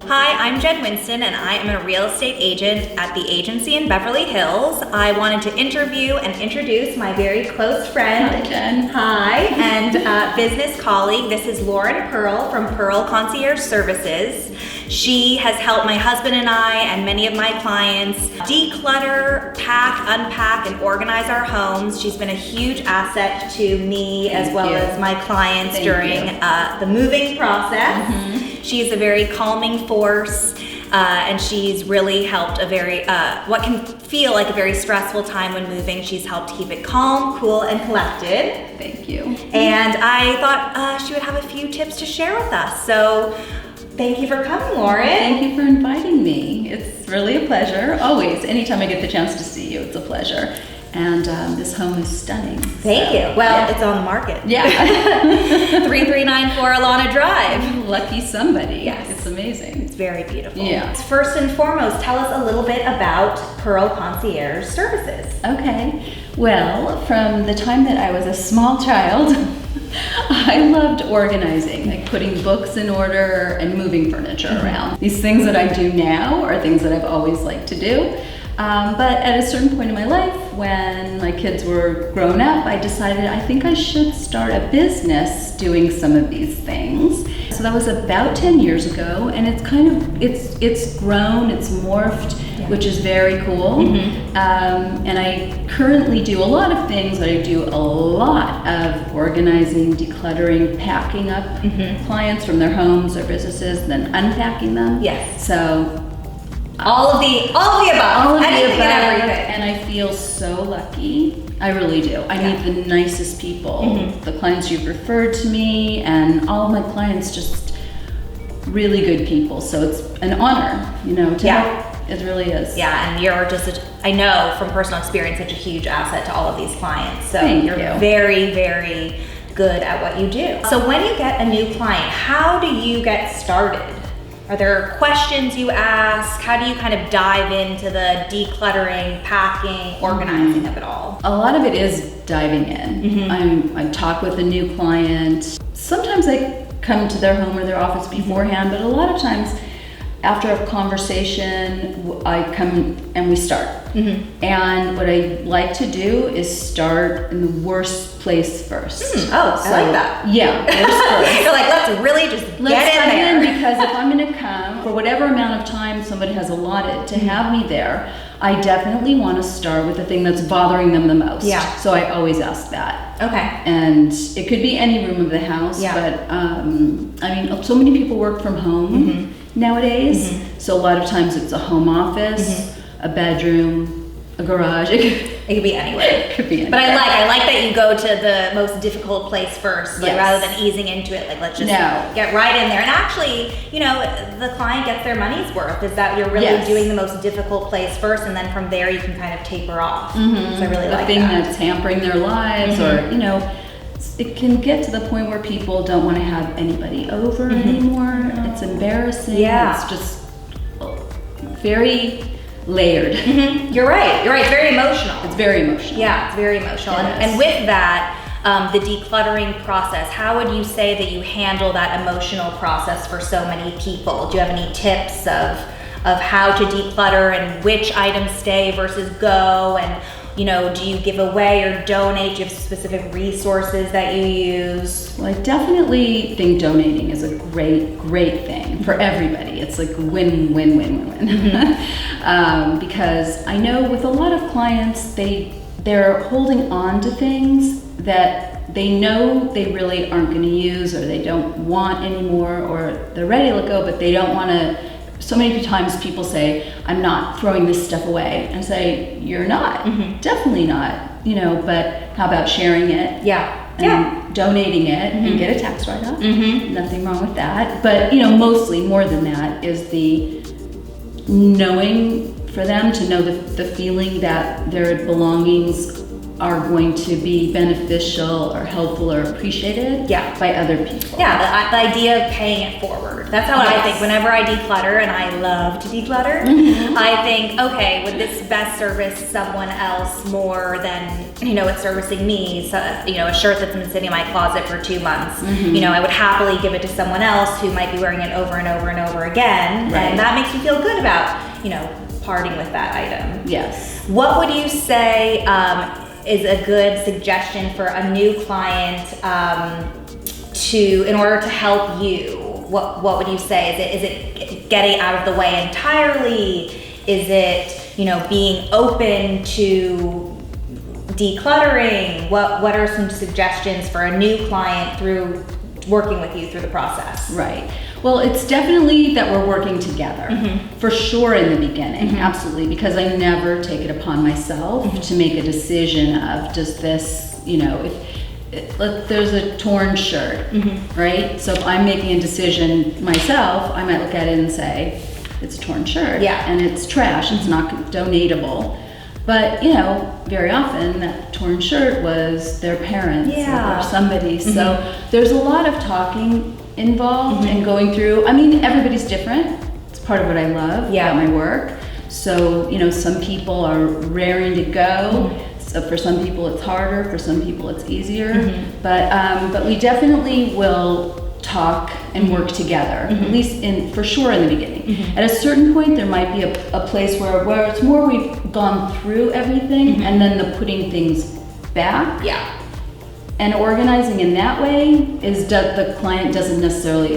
Hi, I'm Jen Winston, and I am a real estate agent at the agency in Beverly Hills. I wanted to interview and introduce my very close friend. Hi, Jen. Hi, and business colleague. This is Lauren Pearl from Pearl Concierge Services. She has helped my husband and I and many of my clients declutter, pack, unpack, and organize our homes. She's been a huge asset to me as well as my clients during the moving process. Mm-hmm. She's a very calming force, and she's really helped a very, what can feel like a very stressful time when moving. She's helped keep it calm, cool, and collected. Thank you. And I thought she would have a few tips to share with us. So thank you for coming, Lauren. Thank you for inviting me. It's really a pleasure. Always, anytime I get the chance to see you, it's a pleasure. And this home is stunning. Thank you. Well, it's on the market. Yeah. 3394 Alana Drive. Lucky somebody. Yes. It's amazing. It's very beautiful. Yeah. First and foremost, tell us a little bit about Pearl Concierge Services. Okay. Well, from the time that I was a small child, I loved organizing, like putting books in order and moving furniture around. These things that I do now are things that I've always liked to do. But at a certain point in my life, when my kids were grown up, I decided I think I should start a business doing some of these things. So that was about 10 years ago, and it's kind of, it's grown, it's morphed, which is very cool. Mm-hmm. And I currently do a lot of things. I do a lot of organizing, decluttering, packing up clients from their homes or businesses, then unpacking them. Yes. So all of the above. Anything and everything. And I feel so lucky. I really do. I meet the nicest people. The clients you've referred to me, and all of my clients just really good people. So it's an honor, to help. It really is. Yeah, and you're just, I know from personal experience, such a huge asset to all of these clients. So Thank you're you. very, very good at what you do. So when you get a new client, how do you get started? Are there questions you ask? How do you kind of dive into the decluttering, packing, organizing of it all? A lot of it is diving in. I talk with a new client. Sometimes I come to their home or their office beforehand, but a lot of times after a conversation, I come and we start. And what I like to do is start in the worst place first. I like that. Yeah, worst first. You're like, let's really just get in there. Because if I'm gonna come, for whatever amount of time somebody has allotted to have me there, I definitely wanna start with the thing that's bothering them the most. Yeah. So I always ask that. Okay. And it could be any room of the house, but I mean, so many people work from home nowadays. So a lot of times it's a home office, a bedroom, a garage. It could be anywhere. It could be anywhere. But I like that you go to the most difficult place first, like rather than easing into it. Like let's just get right in there. And actually, the client gets their money's worth. Is that you're really doing the most difficult place first, and then from there you can kind of taper off. So I really like that. The thing that's hampering their lives, or it can get to the point where people don't want to have anybody over anymore. It's embarrassing. It's just very layered. You're right. It's very emotional. It's very emotional. Yeah, it's very emotional. And with that, the decluttering process, how would you say that you handle that emotional process for so many people? Do you have any tips of how to declutter and which items stay versus go? And do you give away or donate? Do you have specific resources that you use? Well, I definitely think donating is a great thing for everybody. It's like win. Because I know with a lot of clients, they're holding on to things that they know they really aren't going to use, or they don't want anymore, or they're ready to let go, but they don't want to. So many times people say, I'm not throwing this stuff away. And I say, you're not, definitely not, but how about sharing it? And donating it and get a tax write-off. Nothing wrong with that. But, mostly more than that is the knowing for them to know the feeling that their belongings are going to be beneficial or helpful or appreciated Yeah. by other people. Yeah, the idea of paying it forward. That's how I think. Whenever I declutter, and I love to declutter, I think, okay, would this best service someone else more than, it's servicing me? So, a shirt that's been sitting in my closet for 2 months, I would happily give it to someone else who might be wearing it over and over and over again. Right. And that makes me feel good about, parting with that item. Yes. What would you say is a good suggestion for a new client in order to help you? What would you say? Is it getting out of the way entirely? Is it, being open to decluttering? What are some suggestions for a new client through working with you through the process? Right. Well, it's definitely that we're working together, for sure in the beginning, absolutely, because I never take it upon myself to make a decision of, does this, if there's a torn shirt, right? So if I'm making a decision myself, I might look at it and say, it's a torn shirt, and it's trash, it's not donatable. But, very often that torn shirt was their parents or somebody. So there's a lot of talking involved and going through. I mean, everybody's different. It's part of what I love about my work. So, some people are raring to go. So for some people it's harder, for some people it's easier. But we definitely will talk and work together, at least for sure in the beginning. At a certain point, there might be a place where it's more we've gone through everything and then the putting things back. And organizing in that way is that the client doesn't necessarily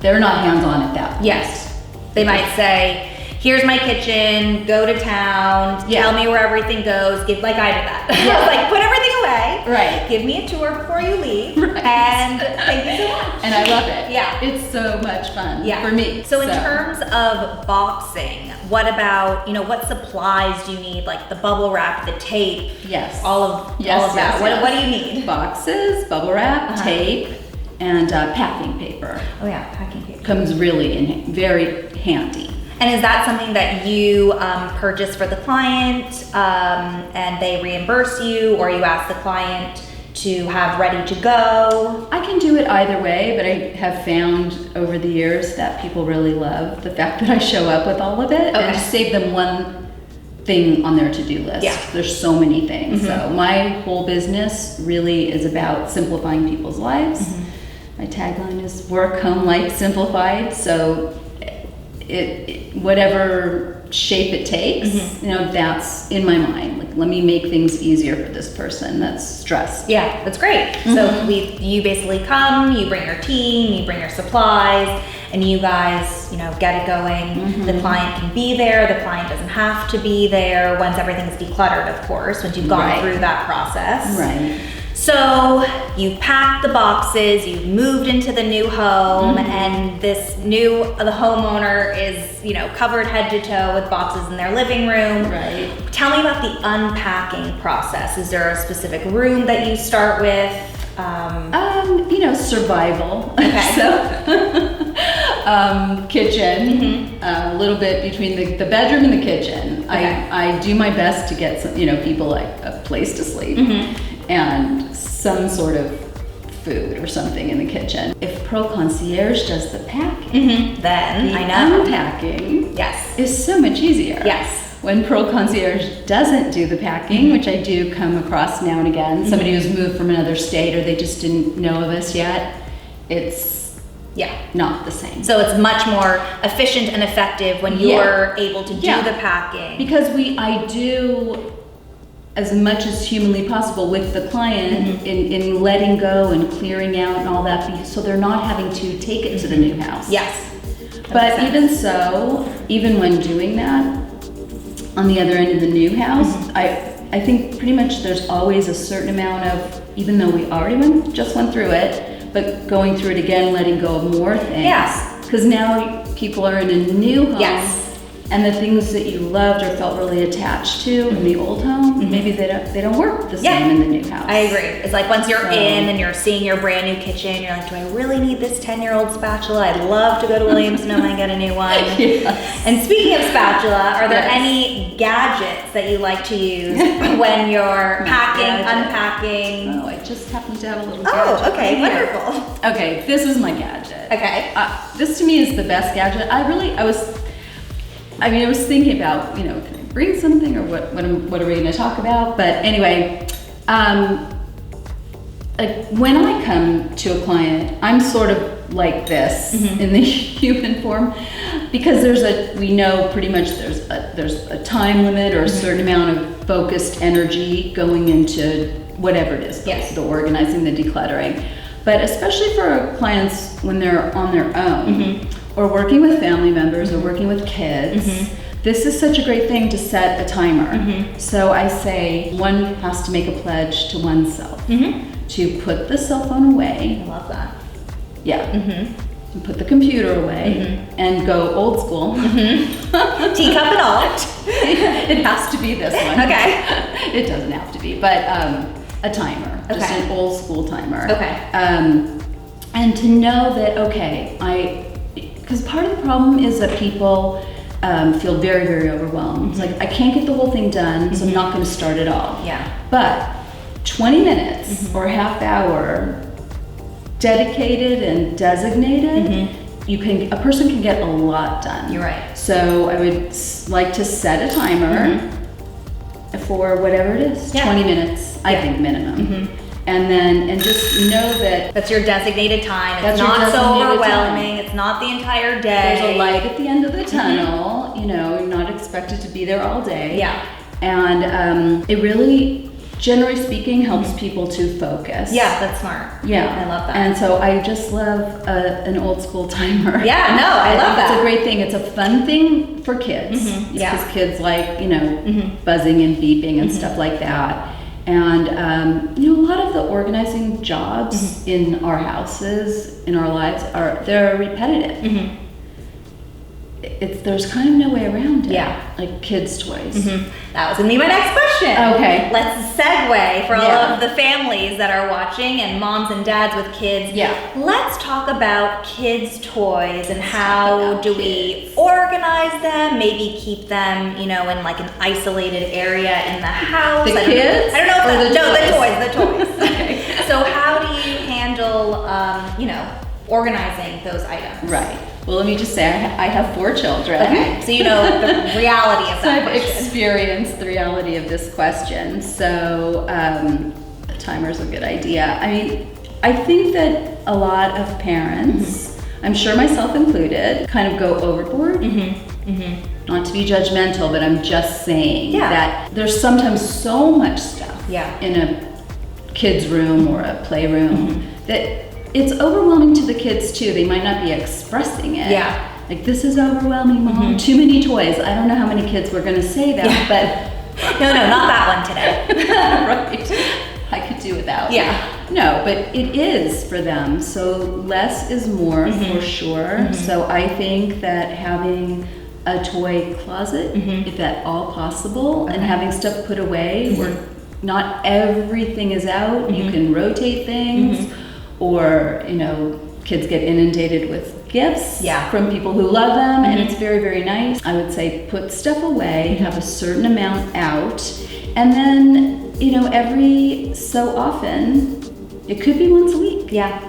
they're not hands-on at that point. Yes. They might say, here's my kitchen, go to town, tell me where everything goes, like I did that. Like, put everything away. Right. Give me a tour before you leave. And thank you so much. And I love it. Yeah. It's so much fun for me. So in terms of boxing, what about, what supplies do you need? Like the bubble wrap, the tape. Yes. All of that. What do you need? Boxes, bubble wrap, tape, and packing paper. Oh yeah, packing paper. Comes really very handy. And is that something that you purchase for the client and they reimburse you, or you ask the client to have ready to go? I can do it either way, but I have found over the years that people really love the fact that I show up with all of it and just save them one thing on their to-do list. There's so many things. So my whole business really is about simplifying people's lives. My tagline is work, home, life simplified. So whatever shape it takes, that's in my mind. Like, let me make things easier for this person that's stressed. Yeah, that's great. So you basically come, you bring your team, you bring your supplies, and you guys, get it going. The client can be there. The client doesn't have to be there once everything's decluttered, of course, once you've gone through that process. Right. So you've packed the boxes, you've moved into the new home, and the homeowner is, covered head to toe with boxes in their living room. Right. Tell me about the unpacking process. Is there a specific room that you start with? Survival. Okay. So, kitchen, a little bit between the bedroom and the kitchen. Okay. I do my best to get some, people like a place to sleep and some sort of food or something in the kitchen. If Pro Concierge does the packing, then the I know. unpacking Yes. is so much easier. Yes. When Pro Concierge doesn't do the packing, which I do come across now and again, somebody who's moved from another state or they just didn't know of us yet, it's not the same. So it's much more efficient and effective when you're able to do the packing. Because I do as much as humanly possible with the client in letting go and clearing out and all that, so they're not having to take it to the new house. Yes. But even so, even when doing that, on the other end of the new house, I think pretty much there's always a certain amount of, even though we already just went through it, but going through it again, letting go of more things. Yes. Because now people are in a new home. Yes. And the things that you loved or felt really attached to in the old home, maybe they don't work the same in the new house. I agree. It's like once you're in and you're seeing your brand new kitchen, you're like, do I really need this 10-year-old spatula? I'd love to go to Williams-Sonoma and get a new one. Yes. And speaking of spatula, are there any gadgets that you like to use when you're packing, unpacking? Oh, I just happen to have a little Oh, gadget okay, right here. wonderful. Okay, this is my gadget. Okay. This to me is the best gadget. I was thinking about, can I bring something or what are we going to talk about? But anyway, like when I come to a client, I'm sort of like this in the human form, because we know pretty much there's a time limit or a certain amount of focused energy going into whatever it is, the organizing, the decluttering. But especially for our clients when they're on their own, or working with family members or working with kids, this is such a great thing to set a timer. So I say one has to make a pledge to oneself to put the cell phone away. I love that. Yeah. And put the computer away and go old school. Teacup and all. It has to be this one. Okay. It doesn't have to be, but a timer, just an old school timer. Okay. And to know that, because part of the problem is that people feel very, very overwhelmed. It's like, I can't get the whole thing done, so I'm not going to start at all. Yeah. But 20 minutes or half hour dedicated and designated, a person can get a lot done. You're right. So I would like to set a timer for whatever it is, 20 minutes, I think minimum. And just know that that's your designated time. It's That's your not so designated overwhelming. time. It's not the entire day. there's a light at the end of the tunnel. You're not expected to be there all day. Yeah. And it really, generally speaking, helps people to focus. Yeah, that's smart. Yeah. I love that. And so I just love an old school timer. Yeah, no, I love that. It's a great thing. It's a fun thing for kids. Yeah. Because kids like, buzzing and beeping and stuff like that. And, a lot of the organizing jobs in our houses, in our lives, they're repetitive. There's kind of no way around it. Yeah. Like kids' toys. That was gonna be my next question. Okay. Let's segue for all of the families that are watching and moms and dads with kids. Yeah. Let's talk about kids' toys and how do we organize them, maybe keep them, in like an isolated area in the house. The kids? I don't know if or the toys. So how do you handle, organizing those items? Right. Well, let me just say, I have 4 children. Okay, so you know the reality of So that I've question. experienced the reality of this question. So a timer's a good idea. I think that a lot of parents, I'm sure myself included, kind of go overboard. Not to be judgmental, but I'm just saying that there's sometimes so much stuff in a kid's room or a playroom that it's overwhelming to the kids too. They might not be expressing it. Yeah. Like, this is overwhelming, Mom. Too many toys. I don't know how many kids were going to say that, but... No, not that one today. Right. I could do without. Yeah. No, but it is for them. So less is more for sure. So I think that having a toy closet, if at all possible, and having stuff put away where not everything is out, you can rotate things. Or, kids get inundated with gifts from people who love them, and it's very, very nice. I would say put stuff away, have a certain amount out, and then, every so often, it could be once a week. Yeah.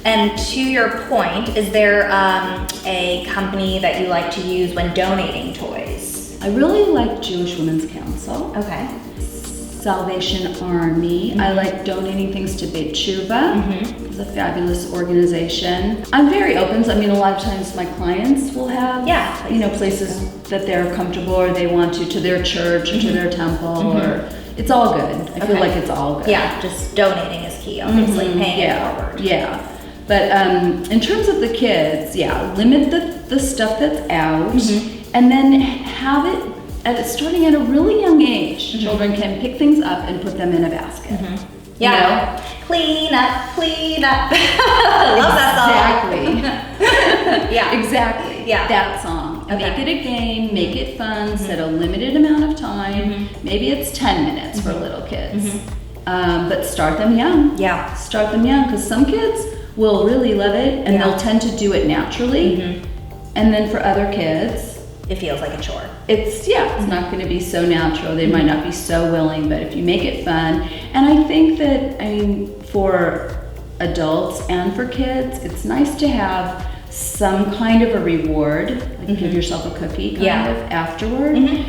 And to your point, is there a company that you like to use when donating toys? I really like Jewish Women's Council. Okay. Salvation Army. I like donating things to Beit Tshuva. It's a fabulous organization. I'm very open. So, a lot of times my clients will have, places that they're comfortable or they want to their church or to their temple, or it's all good. I feel like it's all good. Yeah, just donating is key, obviously, paying it forward. Yeah. But in terms of the kids, limit the stuff that's out, and then have it starting at a really young age. Children can pick things up and put them in a basket. Yeah. Clean up, clean up. I love that song. Exactly. Yeah. Exactly. Yeah. That song. Okay. Make it a game, make it fun, set a limited amount of time. Maybe it's 10 minutes for little kids. But start them young. Yeah. Start them young, because some kids will really love it and they'll tend to do it naturally. And then for other kids, it feels like a chore. it's not going to be so natural. They might not be so willing, but if you make it fun, and I think that, I mean, for adults and for kids, it's nice to have some kind of a reward, like give yourself a cookie kind of afterward,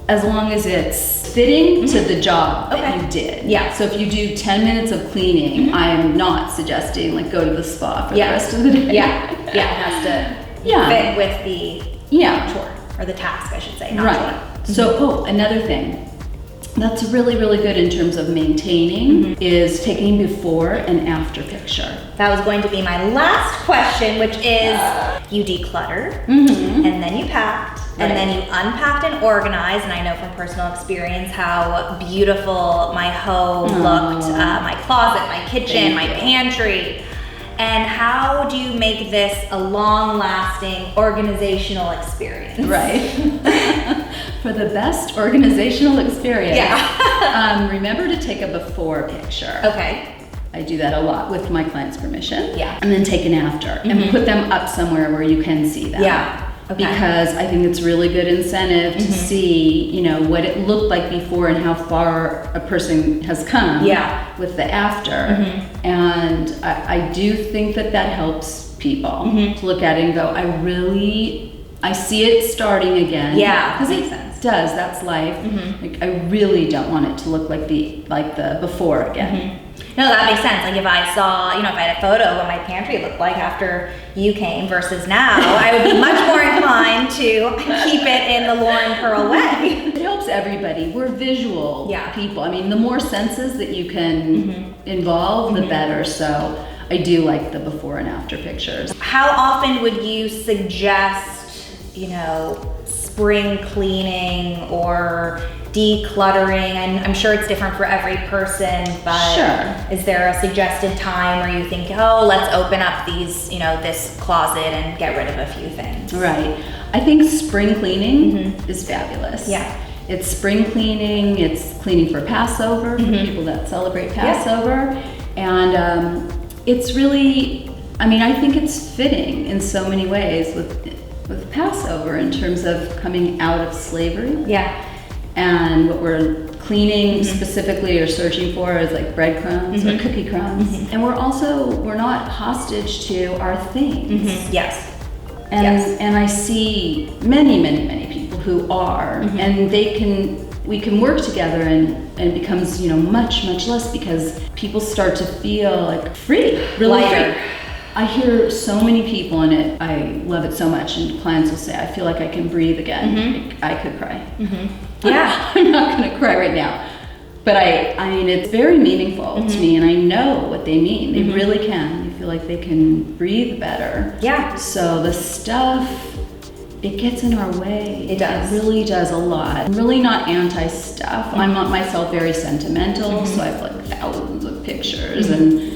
as long as it's fitting to the job that you did. Yeah. So if you do 10 minutes of cleaning, I am not suggesting like go to the spa for the rest of the day. It has to fit with the chore, or the task, I should say, not chore. So, another thing that's really, really good in terms of maintaining is taking before and after picture. That was going to be my last question, which is you decluttered, and then you packed, and then you unpacked and organized, and I know from personal experience how beautiful my home looked, my closet, my kitchen, my pantry. And how do you make this a long-lasting organizational experience? Right. For the best organizational experience, remember to take a before picture. Okay. I do that a lot with my client's permission. Yeah. And then take an after and put them up somewhere where you can see them. Yeah. Okay. Because I think it's really good incentive to see, you know, what it looked like before and how far a person has come with the after. And I do think that that helps people to look at it and go, I see it starting again. Yeah, because makes it sense. does. That's life. Like, I really don't want it to look like the before again. No, that makes sense. Like if I saw, if I had a photo of what my pantry looked like after you came versus now, I would be much more inclined to keep it in the Lauren Pearl way. It helps everybody. We're visual people. I mean, the more senses that you can involve, the better. So I do like the before and after pictures. How often would you suggest, spring cleaning or decluttering? And I'm sure it's different for every person, but is there a suggested time where you think, let's open up these, this closet and get rid of a few things? Right. I think spring cleaning is fabulous. Yeah. It's spring cleaning, it's cleaning for Passover, for people that celebrate Passover. And it's really, I think it's fitting in so many ways with Passover in terms of coming out of slavery. Yeah. And what we're cleaning specifically or searching for is like breadcrumbs or cookie crumbs. And we're not hostage to our things. Yes. And I see many, many, many people who are, and we can work together and it becomes, much, much less because people start to feel like free, really lighter. Free. I hear so many people in it, I love it so much, and clients will say, I feel like I can breathe again. I could cry. Yeah. I'm not gonna cry right now. But I mean, it's very meaningful to me, and I know what they mean. They really can. They feel like they can breathe better. Yeah. So the stuff, it gets in our way. It does. It really does a lot. I'm really not anti-stuff. I'm not myself very sentimental, so I have like thousands of pictures and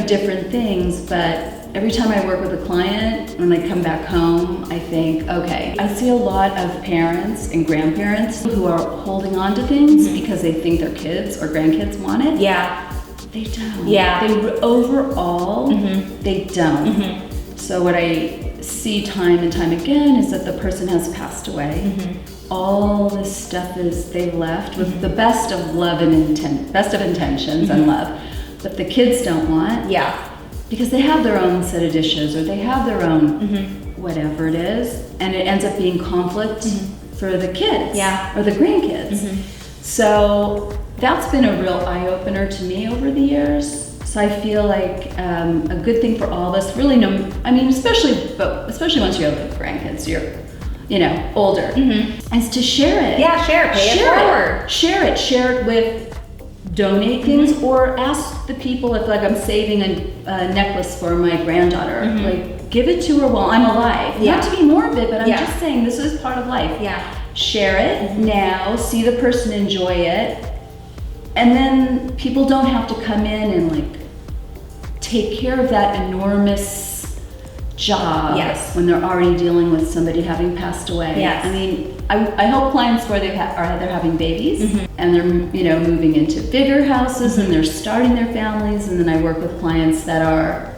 different things, but every time I work with a client, when they come back home, I think, okay, I see a lot of parents and grandparents who are holding on to things because they think their kids or grandkids want it. Yeah. They don't. Yeah. Overall, they don't. So what I see time and time again is that the person has passed away. All this stuff they've left with the best of love and best of intentions and love. But the kids don't want. Yeah. Because they have their own set of dishes or they have their own whatever it is. And it ends up being conflict for the kids or the grandkids. So that's been a real eye-opener to me over the years. So I feel like a good thing for all of us, really, especially once you have grandkids, you're older, is to share it. Yeah, share it, pay it forward. Share it with donate things or ask the people if I'm saving a necklace for my granddaughter, give it to her while I'm alive. Not to be morbid, but I'm just saying this is part of life. Yeah. Share it now, see the person enjoy it, and then people don't have to come in and take care of that enormous job Yes. when they're already dealing with somebody having passed away. Yes. I mean, I help clients where they're having babies and they're moving into bigger houses and they're starting their families, and then I work with clients that are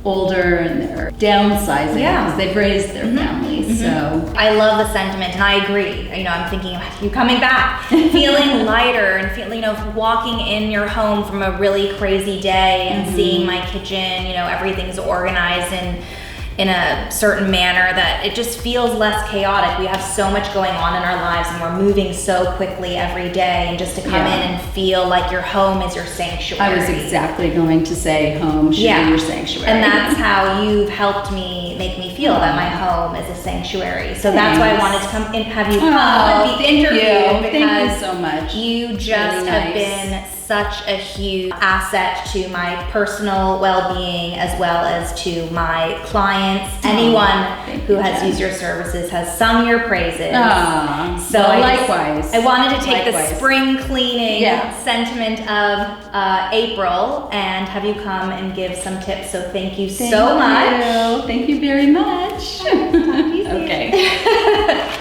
older and they're downsizing because they've raised their families. So I love the sentiment, and I agree. I'm thinking of you coming back, feeling lighter, and feeling, walking in your home from a really crazy day and seeing my kitchen, everything's organized and in a certain manner that it just feels less chaotic. We have so much going on in our lives and we're moving so quickly every day, and just to come in and feel like your home is your sanctuary. I was exactly going to say home should be your sanctuary. And that's how you've helped me, make me feel that my home is a sanctuary. So that's why I wanted to come and have you come and be interviewed, because thank you so much. You just really have nice. Been such a huge asset to my personal well-being as well as to my clients. Anyone who has used your services has sung your praises. So likewise. I wanted to take the spring cleaning sentiment of April and have you come and give some tips. So thank you so much. Thank you very much. Talk to you soon. Okay.